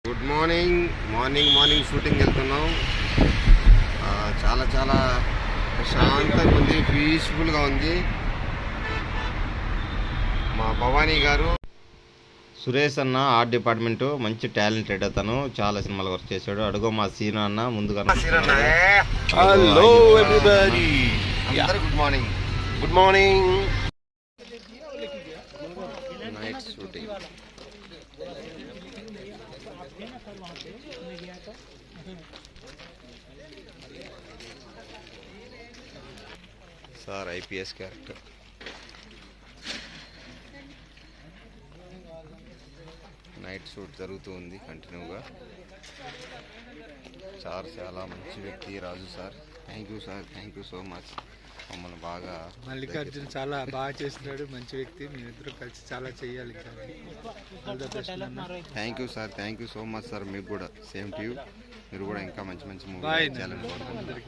Good morning morning shooting వెళ్తున్నాం. చాలా ప్రశాంతంగా ఉంది, పీస్ఫుల్గా ఉంది. మా భవానీ గారు సురేష్ అన్న ఆర్ట్ డిపార్ట్మెంట్ మంచి టాలెంటెడ్, అతను చాలా సినిమాలు వర్క్ చేశాడు. అడుగో మా సీను అన్న ముందుగా. Hello everybody, good morning. Night shooting. Sir IPS character. Night shoot జరుగుతూ ఉంది కంటిన్యూగా. సార్ చాలా మంచి వ్యక్తి Raju sir. Thank you sir, thank you so much. మమ్మల్ని బాగా మల్లికార్జున్ చాలా బాగా చేస్తున్నాడు, మంచి వ్యక్తి. మీరిద్దరూ కలిసి చాలా చేయాలి. Thank you sir, thank you so much sir. మీకు కూడా సేమ్ టు యూ. మీరు కూడా ఇంకా మంచి మూవీ చేయాలని కోరుకుంటున్నాను.